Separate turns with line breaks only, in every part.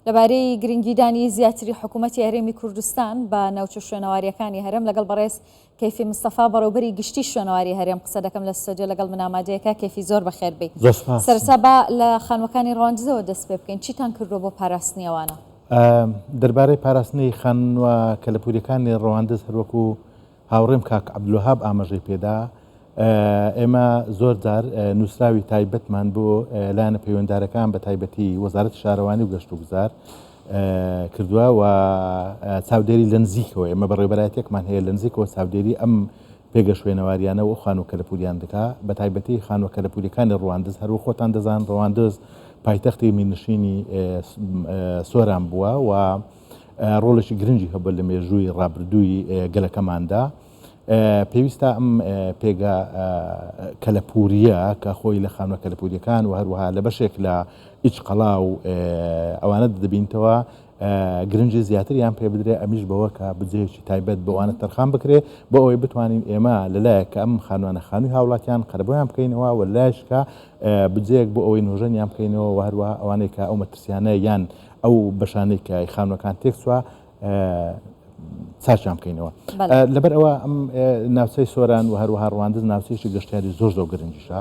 لەبارەی گرنگیدانی زیاتری حکوومەتی هەرێمی کوردستان بە ناوچە شوێنەواریەکانی هەرێم لەگەڵ بەڕێز کەیفی مستەفا بەڕێوەبەری گشتی شوێنەواری هەرێم قسە دەکەم لە ستۆدیۆ لەگەڵ من ئامادەیەکە. کەیفی زۆر بەخێر بێ. سەرەتا با لە خانووەکانی ڕەواندزەوە دەست پێ بکەین، چیتان کردووە بۆ پاراستنی ئەوانە؟
دەربارەی پاراستنی خانووە کەلەپوریەکانی ڕەواندز هەروەکو هاوڕێم کاک عەبدولوهاب ئاماژەی پێدا، ئێمە زۆر جار نووسراوی تایبەتمان بۆ لایەنە پەیوەنددارەکان بە تایبەتی وەزارەتی شارەوانی و گەشت و گوزار کردووە و چاودێری لە نزیکەوە ئێمە بەڕێوەبەرایەتێکمان هەیە لە نزیکەوە چاودێری ئەم پێگە شوێنەواریانە و خانووە کەلەپوریان دەکا، بە تایبەتی خانووە کەلەپوریەکانی ڕەواندز. هەروە خۆتان دەزان ڕەواندز پایتەختی مینشینی سۆران بووە و ڕۆڵێکی گرنگی هەبوو لە مێژووی ڕابردووی گەلەکەماندا. پێویستە ئەم پێگە کەلەپوریە کە خۆی لە خانووە کەلەپوریەکان و هەروەها لە بەشێک لە ئیچقەڵا و ئەوانە دەبینتەوە گرنگی زیاتریان پێ بدرێ، ئەمیش بەوە کە بجێکی تایبەت بەوانە تەرخان بکرێ بۆ ئەوەی بتوانین ئێمە لەلایەک کە ئەم خانووانە خانووی هاوڵاتیان قەرەبۆیان بکەینەوە و لایش کە بجەیەک بۆ ئەوەی نوۆژەنیان بکەینەوە و هەروەها ئەوانەی کە ئەو مەترسیانە یان ئەو بەشانەی کە خانووەکان تێکچووە چاچیان بکەینەوە. لەبەر ئەوە ئەم ناوچەی سۆران و هەروەها ڕەواندز ناوچەیەکی گەشتیاری زۆر گرنگیشە.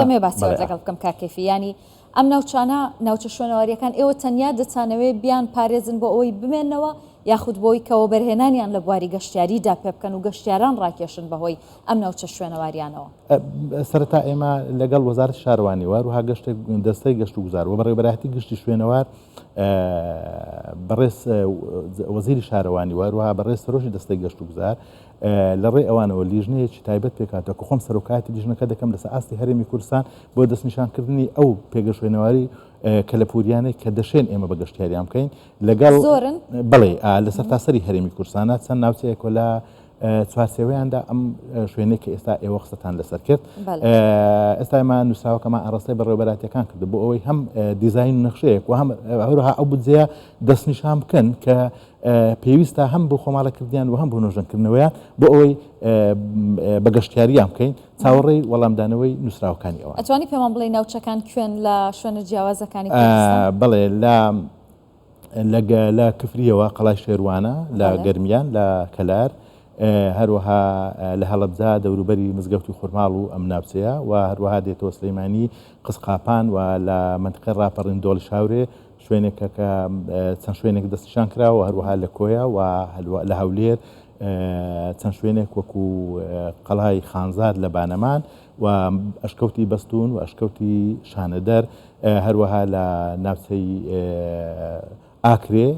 دەمێ باسیەوە لەگەڵ بکەم کاکێفی، ینی ئەم ناوچانە ناوچە شوێنەواریەکان ئێوە تەنیا دەتانەوێ بیان پارێزن بۆ ئەوەی بمێنەوە یاخود بۆی کەەوە بەرهێنانیان لە بواری گەشتیاریدا پێ بکەن و گەشتیاران ڕاکێشن بەهۆی ئەم ناوچە شوێنەواریانەوە؟
سەرەتا ئێمە لەگەڵ وەزارەتی شارەوانی و هەروەها دەستەی گەشت و گوزار و بەڕێوەبەرایەتی گشتی شوێنەوار بەڕێز وەزیری شارەوانی و هەروەها بەڕێز سەرۆکی دەستەی گەشت و گوزار لە ڕێی ئەوانەوە لیژنەیەکی تایبەت پێکاتەوە کە خۆم سەرۆکاتی لیژنەکە دەکەم لەسەر ئاستی هەرێمی کوردستان بۆ دەستنیشانکردنی ئەو پێگە شوێنەواری کەلەپوریانێک کە دەشێن ئێمە بە گەشتیاریان بکەین لەگەڵ بڵێ لەسەر تاسەری هەرێمی کوردستانە چەند ناوچەیەک لە چوارچێوەیاندا ئەم شوێنەی کە ئێستا ئێوە قسەتان لەسەر کرد. ئێستا ئێمە نووسراوەکەمان ئاڕاستەی بەڕێوەبەرایەتیەکان کرد بۆ ئەوەی هەم دیزاین نەخشەیەک و هەم هەروەها ئەو بودجەیە دەستنیشان بکەن کە پێویستە هەم بۆ خۆماڵەکردیان و هەم بۆ نۆژەنکردنەوەیان بۆ ئەوەی بە گەشتیاریان بکەین چاوەڕێی وەڵامدانەوەی نووسراوەکانی ئەوە.
ئەتوانی پێمان بڵێ ناوچەکان کوێن لە شوێنە جیاوازەکانی کوردستان؟
بڵێ لە کفریەوە قەڵای شێروانە لە گەرمیان لە کەلار، هەروەها لە هەڵەبجا دەوروبەری مزگەوتی خورماڵ و ئەم ناوچەیە و هەروەها دێتەوە سلەیمانی قسقاپان و لە منتقەی ڕاپەڕین دۆڵ شاورێ شوێنێکە کە چەند شوێنێک دەستنیشان کراوە هەروەها لە کۆیە و لە هەولێر چەند شوێنێک وەکو قەڵای خانزاد لە بانەمان و ئەشکەوتی بەستون و ئەشکەوتی شانەدەر، هەروەها لە ناوچەی ئاکرێ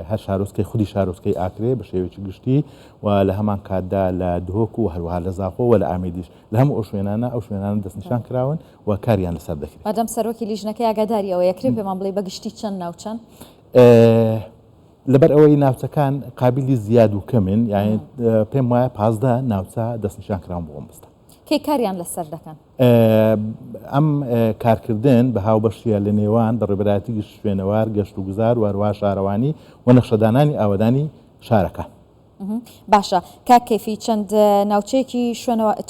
هەر شارۆچکەی خودی شارۆچکەی ئاکرێ بە شێوەیەکی گشتی و لە هەمان کاتدا لە دهۆک و هەروەها لە زاخۆ و لە ئامێدیش لە هەموو ئەو شوێنانە دەستنیشان کراون و کاریان لەسەر دەکرێت.
مادام سەرۆکی لیژنەکەی ئاگاداریەوە یەکرێ پێمان بڵێ بەگشتی چەند ناوچەند؟
لەبەر ئەوەی ناوچەکان قابلی زیاد و کەمن، یعنی پێم وایە 15 ناوچە دەستنیشان کراون بۆ ئەم بستە.
کەی کاریان لەسەر دەکەن؟
ئەم کارکردن بە هاوبەشیە لە نێوان بەڕێوەبەرایەتی گشت شوێنەوار گەشت و گوزار و هەروەها شارەوانی و نەخشەدانانی ئاوەدانی شارەکان.
باشە کاک کەیفی، چەند ناوچەیەکی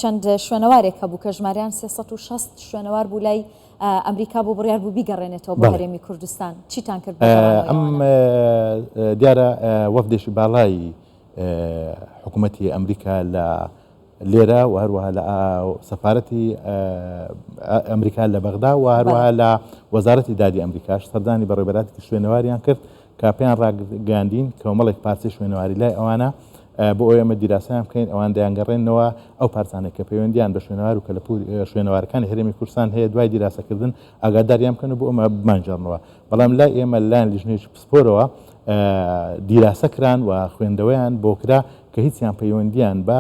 چەند شوێنەوارێک هەبوو کە ژمارەیان 360 شوێنەوار بوو لای ئەمریکا بۆ بڕیار بوو بیگەڕێنێتەوە بۆ هەرێمی کوردستان، چیتان کرد؟
ئەم دیارە وەفدێکی باڵای حکوومەتی ئەمریکا لە لێرە و هەروەها لە سەفارەتی ئەمریکا لە بەغدا و هەروەها لە وەزارەتی دادی ئەمریکاش سەردانی بەڕێوەبەراتی شوێنەواریان کرد کە پێیان ڕاگەاندین کۆمەڵێک پارچەی شوێنەواری لای ئەوانە بۆ ئەوەی ئەمە دیراسەیان بکەین ئەوان دەیانگەڕێنەوە ئەو پارچانێک کە پەیوەندیان بە شوێنەوار و شوێنەوارەکانی هەرێمی کوردستان هەیە دوای دیراسەکردن ئاگاداریان بکەن بۆ ئەمە بمانجێڕنەوە. بەڵام لای ئێمە لایەن لیژنەیەکی پسپۆرەوە دیراسەکران و خوێندەوەیان بۆ کرا کە هیچیان پەیوەندیان بە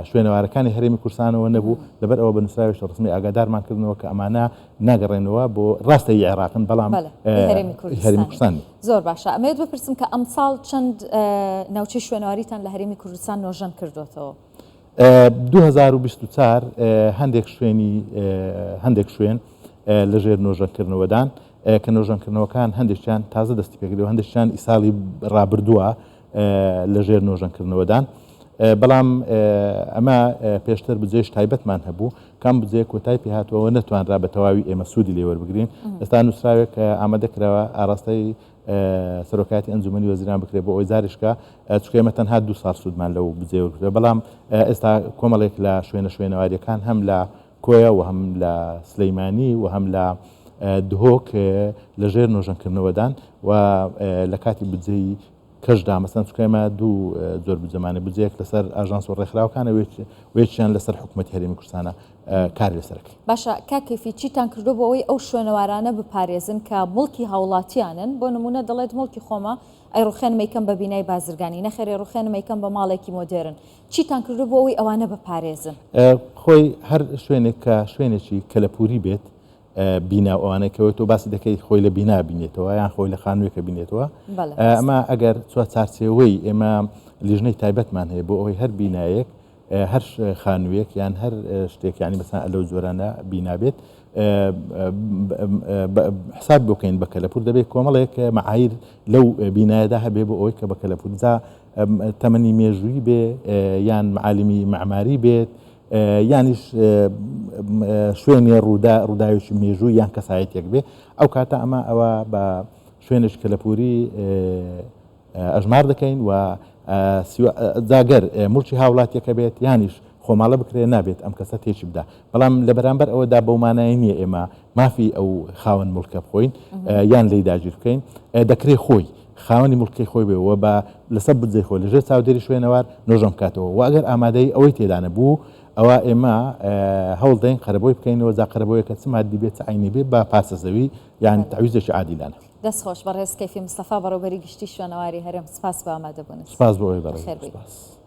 شوێنەوارەکانی هەرێمی کوردستانەوە نەبوو، لەبەر ئەوە بە نووسراوێکی ڕسمی ئاگادارمان کردنەوە کە ئەمانە ناگەڕێنەوە بۆ ڕاستەی عێراقن بەڵام
هەرێمی کوردستانی. زۆر باشە، ئەمەوێت بپرسم کە ئەمساڵ چەند ناوچەی شوێنەواریتان لە هەرێمی کوردستان نۆژەن کردوێتەوە؟
2024 هەندێک شوێن لەژێر نۆژەنکردنەوەدان کە نۆژەنکردنەوەکان هەندێکیان تازە دەستی پێکردەوە، هەندێکیان ئیساڵی ڕابردووە لەژێر نۆژەنکردنەوەدان. بەڵام ئەمە پێشتر بجێش تایبەتمان هەبوو کام بجێ کۆتای پێ هاتووە نەتوانرا بە تەواوی ئێمە سوودی لێ وەربگرین ئێستا نووسراوێک ئامادەکراوە ئاڕاستەی سەرۆکاتی ئەنجومەنی وەزیران بکرێت بۆ ئەوی زاریشکە چکە ئێمە تەنها 2 ساڵ سوودمان لەو بجێ وەرگرێت بەڵام ئێستا کۆمەڵێک لە شوێنەواریەکان هەم لە کۆیە و هەم لە سلەیمانی و هەم لە دهۆک لەژێر نۆژەنکردنەوەدان و لە کاتی بجێی کەشدا مەسەن چکەمە 2 زۆر بجەمانە بجەیەک لەسەر ئاژانس و ڕێکخراوەکانە وێکیان لەسەر حکوومەتی هەرێمی کوردستانە کار لەسەرەکەی.
باشە کاکەفی چیتان کردو بۆ ئەوەی ئەو شوێنەوارانە بپارێزن کە مڵکی هاوڵاتیانن بۆ نمونە دەڵێت مڵکی خۆمە ئەی ڕوخێنمەیکەم بە بینای بازرگانی نەخێری ڕوخێنمەیکەم بە ماڵێکی مۆدرن چیتان کردو بۆ ئەوەی ئەوانە بپارێزن؟
خۆی هەر شوێنێک کە شوێنێکی کەلەپوری بێت بینا ئەوانەکەەوە تۆ باسی دەکەی خۆی لە بینا بینێتەوە یان خۆی لە خانوویەکە بینێتەوە ئەمە ئەگەر چوە چارچێوەی ئێمە لیژنەی تایبەتمان هەیە بۆ ئەوەی هەر بینایەک هەر خانوویەک یان هەر شتێکیانی بەسان لەو زۆرانە بینابێت حساب بکەین بە کەلەپور دەبێت کۆمەڵێک معایر لەو بینایەدا هەبێ بۆ ئەوەی کە بە کەلەپورجا تەمەنی مێژووی بێ یان معالمی معماری بێت یانیش شوێنی ڕووداوێکی مێژوو یان کەسایەتێک بێ ئەو کاتە ئەمە ئەوە بە شوێنش کەلەپوری ئەژمار دەکەین و جاگەر مڵکی هاوڵاتیەکە بێت یانیش خۆماڵە بکرێ نابێت ئەم کەسە تێکی بدا بەڵام لە بەرامبەر ئەوەدا بەومانایی نییە ئێمە مافی ئەو خاوەن مڵکە بخۆین یان لی داگیر بکەین دەکرێت خۆی خاوەنی مڵکی خۆی بێەوە بە لەسەر بجێ خۆی لەژێر چاودێری شوێنەوار نۆژەم کاتەوە و ئەگەر ئامادەی ئەوەی تێدانە بوو ئەوە ئێمە هەوڵ دەین قەرەبۆی بکەینەوە جا قەرەبۆیەکە چ مادی بێت عینی بێت بە پاسە زەوی یان تعویزێکی عادیلانە.
دەستخۆش بەڕێز کەیفی مستەفا بەڕێوەبەری گشتی شوێنەواری هەرێم سپاس بە ئامادەبوون.
سپاس بۆ ئەوەی بەڕێز.